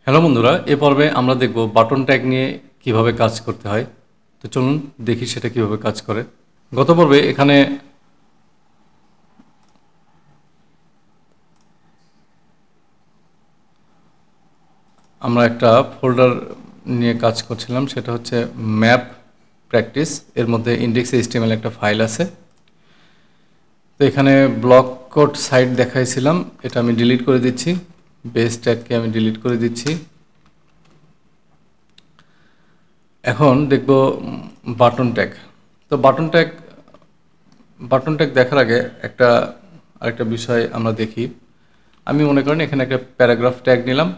Hello বন্ধুরা, এ পর্বে আমরা দেখব বাটন ট্যাগ নিয়ে কিভাবে কাজ করতে হয়। তো চলুন দেখি সেটা কিভাবে কাজ করে। গত পর্বে এখানে আমরা একটা ফোল্ডার নিয়ে কাজ করছিলাম, সেটা হচ্ছে ম্যাপ প্র্যাকটিস। এর মধ্যে index.html একটা ফাইল আছে। তো এখানে ব্লক কোড সাইট দেখাইছিলাম, এটা আমি ডিলিট করে দিচ্ছি। বেস ট্যাগকে আমি ডিলিট করে দিচ্ছি। এখন দেখব বাটন ট্যাগ। তো বাটন ট্যাগ দেখার আগে আরেকটা বিষয় আমরা দেখি। আমি মনে করেন এখানে একটা প্যারাগ্রাফ ট্যাগ নিলাম।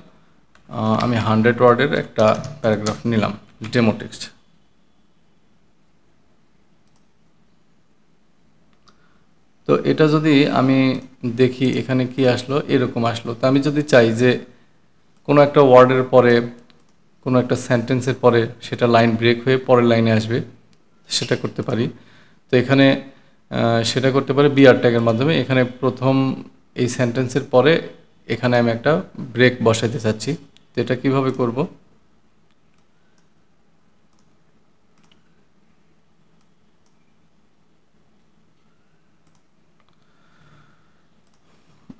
আমি 100 ওয়ার্ডের একটা প্যারাগ্রাফ নিলাম, ডেমো টেক্সট। তো এটা যদি আমি দেখি এখানে কি আসলো, এরকম আসলো। তো আমি যদি চাই যে কোনো একটা ওয়ার্ডের পরে, কোনো একটা সেন্টেন্সের পরে সেটা লাইন ব্রেক হয়ে পরের লাইনে আসবে, সেটা করতে পারি। তো এখানে সেটা করতে পারি বিআর ট্যাগের মাধ্যমে। এখানে প্রথম এই সেন্টেন্সের পরে এখানে আমি একটা ব্রেক বসাইতে চাচ্ছি। তো এটা কীভাবে করব?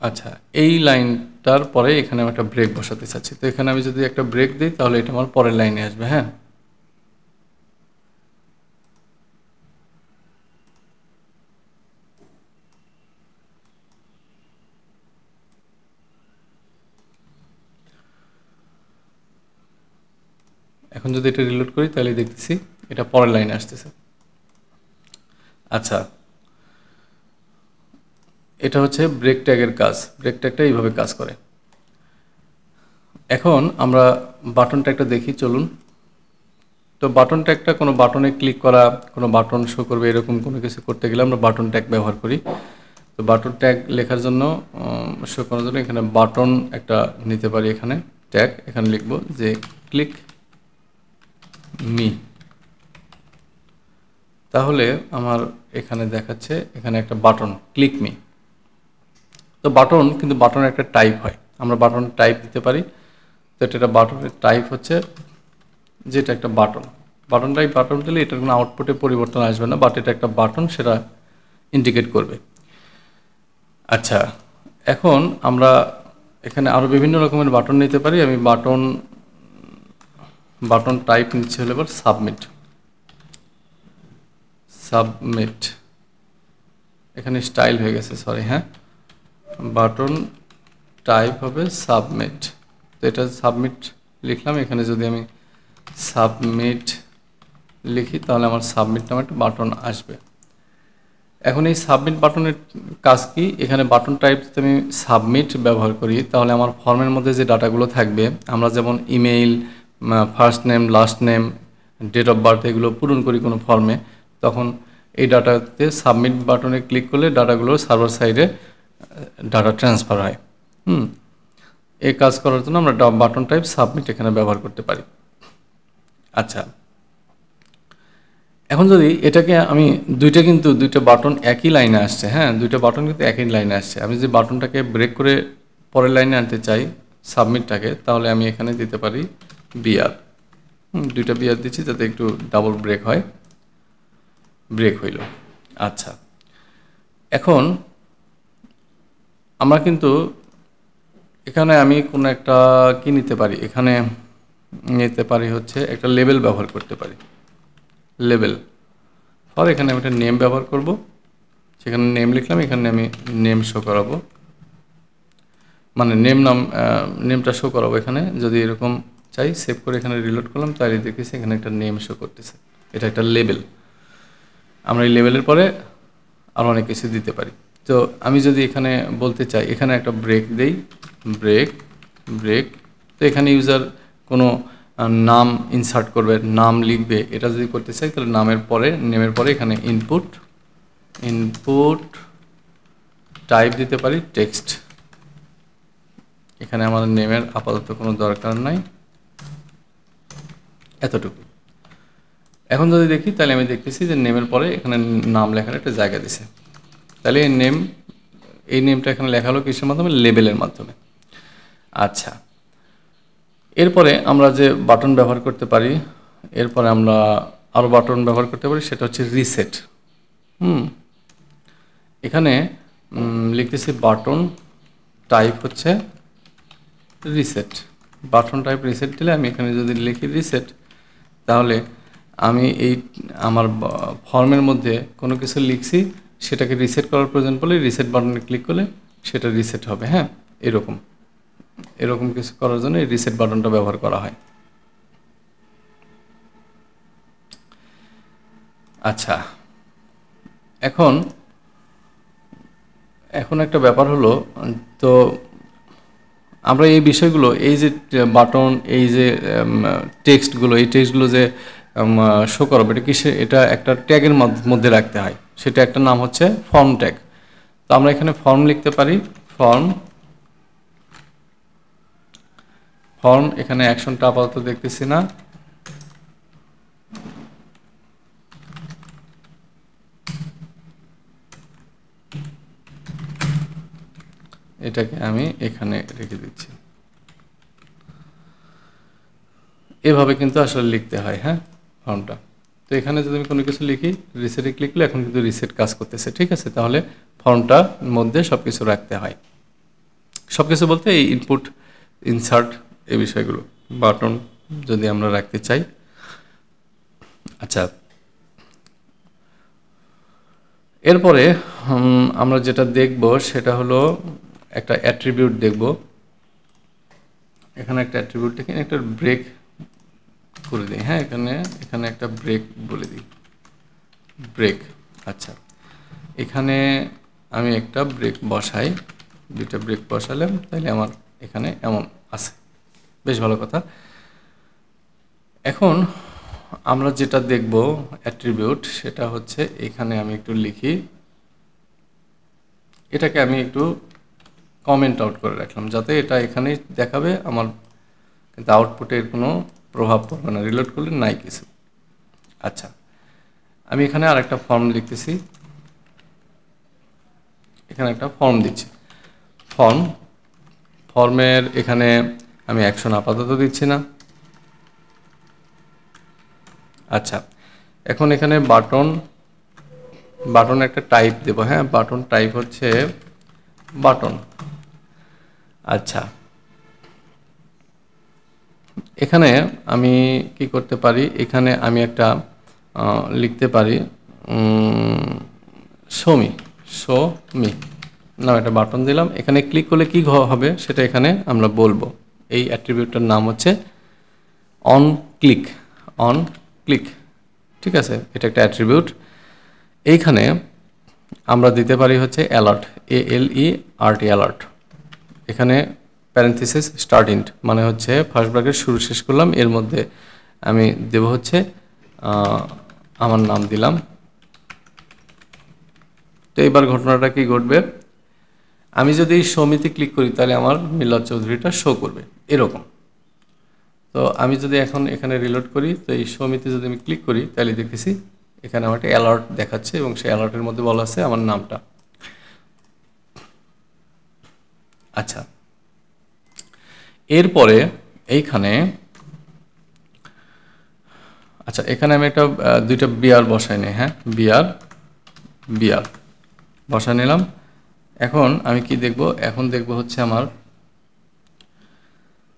আচ্ছা, এই লাইনটার পরে এখানে আমি একটা ব্রেক বসাতে চাচ্ছি। তো এখানে আমি যদি একটা ব্রেক দিই তাহলে এটা আমার পরের লাইনে আসবে। হ্যাঁ, এখন যদি এটা রিলোড করি তাহলে দেখতেছি এটা পরের লাইনে আসতেছে। আচ্ছা, এটা হচ্ছে ব্রেক ট্যাগের কাজ। ব্রেক ট্যাগটা এইভাবে কাজ করে। এখন আমরা বাটন ট্যাগটা দেখি, চলুন। তো বাটন ট্যাগটা কোনো বাটনে ক্লিক করা, কোনো বাটন শো করবে এরকম কোনো কিছু করতে গেলে আমরা বাটন ট্যাগ ব্যবহার করি। তো বাটন ট্যাগ লেখার জন্য, শো করার জন্য এখানে বাটন একটা নিতে পারি। এখানে ট্যাগ, এখানে লিখব যে ক্লিক মি। তাহলে আমার এখানে দেখাচ্ছে এখানে একটা বাটন, ক্লিক মি। তো বাটন কিন্তু বাটনের একটা টাইপ হয়, আমরা বাটন টাইপ দিতে পারি। তো এটা বাটনের টাইপ হচ্ছে যেটা একটা বাটন। বাটন দিলে এটার কোনো আউটপুটে পরিবর্তন আসবে না, বাট এটা একটা বাটন, সেটা ইন্ডিকেট করবে। আচ্ছা, এখন আমরা এখানে আরও বিভিন্ন রকমের বাটন নিতে পারি। আমি বাটন টাইপ নিচ্ছে হলে এবার সাবমিট। এখানে স্টাইল হয়ে গেছে, সরি। হ্যাঁ, বাটন টাইপ হবে সাবমিট। তো এটা সাবমিট লিখলাম। এখানে যদি আমি সাবমিট লিখি তাহলে আমার সাবমিট নামে একটা বাটন আসবে। এখন এই সাবমিট বাটনের কাজ কি? এখানে বাটন টাইপ যদি আমি সাবমিট ব্যবহার করি তাহলে আমার ফর্মের মধ্যে যে ডাটাগুলো থাকবে, আমরা যেমন email, first name, last name, date of birth এগুলো পূরণ করি কোনো ফর্মে, তখন এই ডাটাতে সাবমিট বাটনে ক্লিক করলে ডাটাগুলো সার্ভার সাইডে ডাটা ট্রান্সফার হয়। এই কাজ করার জন্য আমরা বাটন টাইপ সাবমিট এখানে ব্যবহার করতে পারি। আচ্ছা, এখন যদি এটাকে আমি দুইটা বাটন একই লাইনে আসছে। হ্যাঁ, দুইটা বাটন কিন্তু একই লাইনে আসছে। আমি যদি বাটনটাকে ব্রেক করে পরের লাইনে আনতে চাই সাবমিটটাকে, তাহলে আমি এখানে দিতে পারি বিআর। দুইটা বিআর দিচ্ছি যাতে একটু ডাবল ব্রেক হয়। ব্রেক হইল। আচ্ছা, এখন আমরা কিন্তু এখানে আমি কোনো একটা কি নিতে পারি, এখানে নিতে পারি হচ্ছে একটা লেবেল ব্যবহার করতে পারি। লেবেল ফর, এখানে আমি একটা নেম ব্যবহার করব। সেখানে নেম লিখলাম, এখানে আমি নেম শো করাবো, মানে নেমটা শো করাবো। এখানে যদি এরকম চাই সেভ করে এখানে রিলোড করলাম, তাই দেখেছি এখানে একটা নেম শো করতেছে। এটা একটা লেবেল। আমরা এই লেবেলের পরে আরও অনেক কিছু দিতে পারি। তো আমি যদি এখানে বলতে চাই, এখানে একটা ব্রেক দেই, ব্রেক। তো এখানে ইউজার কোনো নাম ইনসার্ট করবে, নাম লিখবে। এটা যদি করতে চাই তাহলে নেমের পরে এখানে ইনপুট টাইপ দিতে পারি টেক্সট। এখানে আমাদের নেমের আপাতত কোনো দরকার নাই, এতটুকু। এখন যদি দেখি তাহলে আমি দেখতেছি যে নেমের পরে এখানে নাম লেখার একটা জায়গা দিছে। তাহলে এই নেমটা এখানে লেখা হলো কিসের মাধ্যমে? লেবেলের মাধ্যমে। আচ্ছা, এরপরে আমরা যে বাটন ব্যবহার করতে পারি, এরপরে আমরা আরও বাটন ব্যবহার করতে পারি, সেটা হচ্ছে রিসেট। এখানে লিখতেছি বাটন টাইপ হচ্ছে রিসেট। বাটন টাইপ রিসেট দিলে আমি এখানে যদি লিখি রিসেট, তাহলে আমি এই আমার ফর্মের মধ্যে কোনো কিছু লিখছি, সেটাকে রিসেট করার প্রয়োজন পড়লে রিসেট বাটনে ক্লিক করলে সেটা রিসেট হবে। হ্যাঁ, এরকম কিছু করার জন্য এই রিসেট বাটনটা ব্যবহার করা হয়। আচ্ছা, এখন একটা ব্যাপার হলো, তো আমরা এই বিষয়গুলো, এই যে বাটন, এই যে টেক্সটগুলো, এই টেক্সটগুলো যে শো করাবে, এটা কিসে, এটা একটা ট্যাগের মধ্যে রাখতে হয়। সেটা একটা নাম হচ্ছে ফর্ম ট্যাগ। তো আমরা এখানে ফর্ম লিখতে পারি, ফর্ম এখানে অ্যাকশনটা আপাতত দেখতেছি না, এটাকে আমি এখানে রেখে দিচ্ছি। এভাবে কিন্তু আসলে লিখতে হয়। হ্যাঁ, ফর্মটা। তো এখানে যদি আমি কোনো কিছু লিখি, রিসেটে ক্লিক করলে এখন কিন্তু রিসেট কাজ করতেছে। ঠিক আছে, তাহলে ফর্মটার মধ্যে সব কিছু রাখতে হয়। সব কিছু বলতে এই ইনপুট, ইনসার্ট, এই বিষয়গুলো, বাটন যদি আমরা রাখতে চাই। আচ্ছা, এরপরে আমরা যেটা দেখব সেটা হলো একটা অ্যাট্রিবিউট দেখব। এখানে একটা অ্যাট্রিবিউট দেখি, একটা ব্রেক করে দিই। হ্যাঁ, এখানে একটা ব্রেক বলে দিই, ব্রেক। আচ্ছা, এখানে আমি একটা ব্রেক বসাই, দুইটা ব্রেক বসালাম, তাইলে আমার এখানে এমন আছে, বেশ ভালো কথা। এখন আমরা যেটা দেখব অ্যাট্রিবিউট, সেটা হচ্ছে এখানে আমি একটু লিখি, এটাকে আমি একটু কমেন্ট আউট করে রাখলাম, যাতে এটা এখানেই দেখাবে আমার, কিন্তু আউটপুটের কোনো প্রভাব পড়বে না, রিলোড করলে নাই কিছু। আচ্ছা, আমি এখানে আর একটা ফর্ম লিখতেছি, এখানে একটা ফর্ম দিচ্ছি। ফর্মের এখানে আমি অ্যাকশন আপাতত দিচ্ছি না। আচ্ছা, এখন এখানে বাটন একটা টাইপ দেব। হ্যাঁ, বাটন টাইপ হচ্ছে বাটন। আচ্ছা, এখানে আমি কি করতে পারি, এখানে আমি একটা লিখতে পারি শো মি নাম একটা বাটন দিলাম। এখানে ক্লিক করলে কি হবে সেটা এখানে আমরা বলবো। এই অ্যাট্রিবিউটটার নাম হচ্ছে অন ক্লিক। ঠিক আছে, এটা একটা অ্যাট্রিবিউট। এইখানে আমরা দিতে পারি হচ্ছে অ্যালার্ট, ALERT, অ্যালার্ট। এখানে প্যারেন্থিসিস স্টার্ট ইন্ট, মানে হচ্ছে ফার্স্ট ব্র্যাকেট শুরু শেষ করলাম, এর মধ্যে আমি দেব হচ্ছে আমার নাম দিলাম। তো এবার ঘটনাটা কি ঘটবে, আমি যদি সমিতি ক্লিক করি তাহলে আমার মিলাদ চৌধুরীটা শো করবে এরকম। তো আমি যদি এখন এখানে রিলোড করি, তো এই সমিতি যদি আমি ক্লিক করি তাহলে দেখতেছি এখানে আমার একটা অ্যালার্ট দেখাচ্ছে, এবং সেই অ্যালার্টের মধ্যে বলা আছে আমার নামটা। আচ্ছা, এরপরে এইখানে, আচ্ছা এখানে আমি একটা দুইটা বিআর বসাই নিই। হ্যাঁ, বিআর বসাই নিলাম। এখন আমি কি দেখব, এখন দেখব হচ্ছে আমার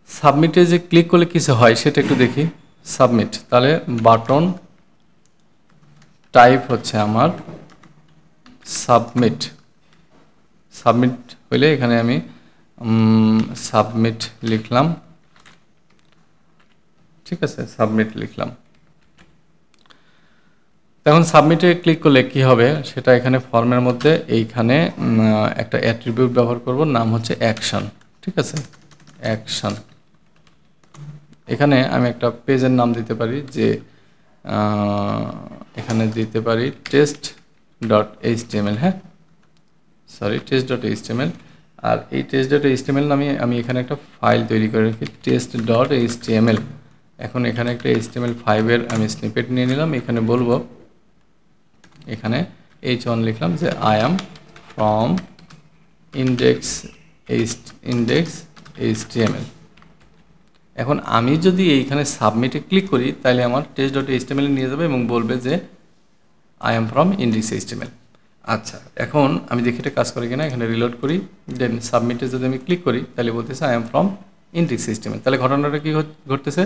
সাবমিটে যে ক্লিক করলে কিছু হয় সেটা একটু দেখি। সাবমিট, তাহলে বাটন টাইপ হচ্ছে আমার সাবমিট হইলে এখানে আমি সাবমিট লিখলাম। ঠিক আছে, সাবমিট লিখলাম। এখন সাবমিটে ক্লিক করলে কি হবে সেটা এখানে ফর্মের মধ্যে এইখানে একটা অ্যাট্রিবিউট ব্যবহার করব, নাম হচ্ছে অ্যাকশন। ঠিক আছে, অ্যাকশন। এখানে আমি একটা পেজের নাম দিতে পারি, যে এখানে দিতে পারি test.html। হ্যাঁ, সরি, test.html। আর এই test.html নামে আমি এখানে একটা ফাইল তৈরি করে রাখি, test.html। এখন এখানে একটা HTML5 এর আমি স্নিপেট নিয়ে নিলাম। এখানে বলবো, এখানে h1 লিখলাম যে I am from index HTML। এখন আমি যদি এইখানে সাবমিটে ক্লিক করি তাহলে আমার test.html নিয়ে যাবে এবং বলবে যে আই এম ফ্রম index.html। আচ্ছা, এখন আমি দেখি এটা কাজ করে কিনা, এখানে রিলোড করি, দেন সাবমিটে যদি আমি ক্লিক করি তাহলে বলতেছে আই এম ফ্রম index.html। তাহলে ঘটনাটা কি ঘটতেছে,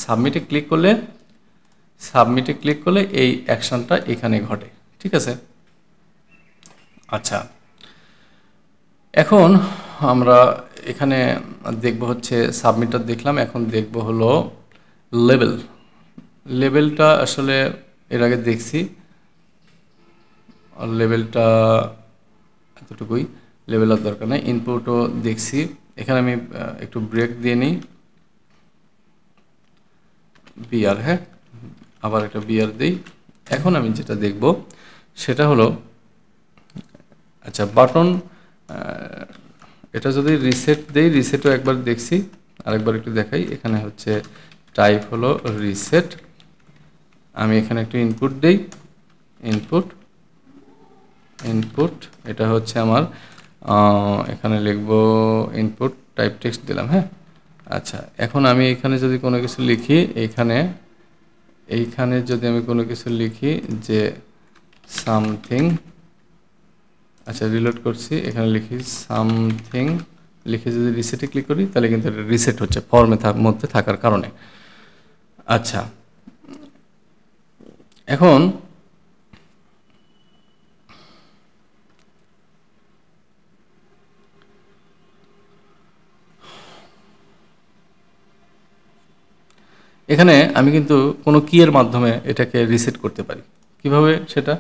সাবমিটে ক্লিক করলে এই অ্যাকশনটা এখানে ঘটে। ঠিক আছে। আচ্ছা, এখন আমরা এখানে দেখব হচ্ছে সাবমিটটা দেখলাম, এখন দেখব হলো লেভেলটা আসলে এর আগে দেখছি, লেভেলটা এতটুকুই, লেভেল আর দরকার নেই। ইনপুটও দেখছি, এখানে আমি একটু ব্রেক দিয়ে নিই, বিআর, হ্যাঁ আবার একটা বিআর দিই। এখন আমি যেটা দেখব সেটা হলো, আচ্ছা বাটন, এটা যদি রিসেট দেই, রিসেটও একবার দেখছি, আরেকবার একটু দেখাই। এখানে হচ্ছে টাইপ হলো রিসেট, আমি এখানে একটু ইনপুট দেই, ইনপুট এটা হচ্ছে আমার, এখানে লিখব ইনপুট টাইপ টেক্সট দিলাম, হ্যাঁ। আচ্ছা, এখন আমি এখানে যদি কোনো কিছু লিখি, এইখানে যদি আমি কোনো কিছু লিখি যে সামথিং, আচ্ছা রিলোড করছি, এখানে লিখি সামথিং, লিখে যদি রিসেটে ক্লিক করি তাহলে কিন্তু এটা রিসেট হচ্ছে ফর্মের মধ্যে থাকার কারণে। আচ্ছা, এখন এখানে আমি কিন্তু কোনো কিয়ের মাধ্যমে এটাকে রিসেট করতে পারি। কিভাবে সেটা,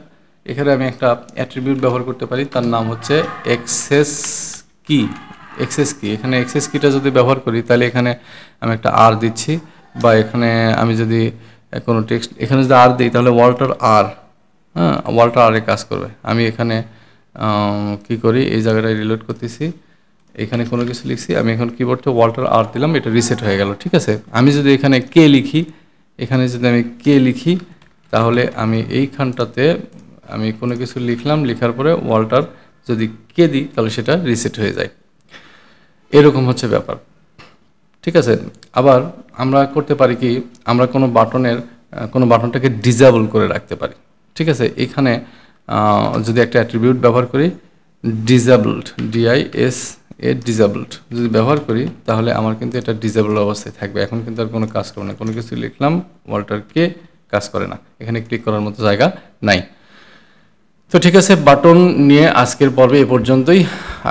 এখানে আমি একটা অ্যাট্রিবিউট ব্যবহার করতে পারি, তার নাম হচ্ছে অ্যাক্সেস কি। এখানে অ্যাক্সেস কিটা যদি ব্যবহার করি তাহলে এখানে আমি একটা আর দিচ্ছি, বা এখানে আমি যদি কোনো টেক্সট এখানে যদি আর দিই তাহলে ওয়াল্টার আর, হ্যাঁ ওয়াল্টার আর এ কাজ করবে। আমি এখানে কি করি, এই জায়গাটায় রিলোড করতেছি, এখানে কোনো কিছু লিখছি, আমি এখন কিবোর্ডে ওয়াল্টার আর দিলাম, এটা রিসেট হয়ে গেল। ঠিক আছে। আমি যদি এখানে কে লিখি, তাহলে আমি এইখানটাতে আমি কোনো কিছু লিখলাম, লেখার পরে ওয়াল্টার যদি কে দিই তাহলে সেটা রিসেট হয়ে যায়। এরকম হচ্ছে ব্যাপার। ঠিক আছে। আবার আমরা করতে পারি কি, আমরা কোনো বাটনটাকে ডিসেবল করে রাখতে পারি। ঠিক আছে। এখানে যদি একটা অ্যাট্রিবিউট ব্যবহার করি, ডিসেবলড, ডিসেবলড যদি ব্যবহার করি তাহলে আমার কিন্তু এটা ডিসেবল অবস্থায় থাকবে। এখন কিন্তু আর কোনো কাজ করবে না, কোনো কিছু লিখলাম ওয়াল্টারকে কাজ করে না, এখানে ক্লিক করার মতো জায়গা নাই। তো ঠিক আছে, বাটন নিয়ে আজকের পর্বে এ পর্যন্তই।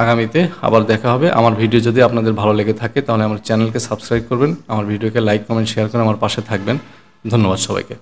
আগামীতে আবার দেখা হবে। আমার ভিডিও যদি আপনাদের ভালো লেগে থাকে তাহলে আমার চ্যানেলকে সাবস্ক্রাইব করবেন, আমার ভিডিওকে লাইক কমেন্ট শেয়ার করে আমার পাশে থাকবেন। ধন্যবাদ সবাইকে।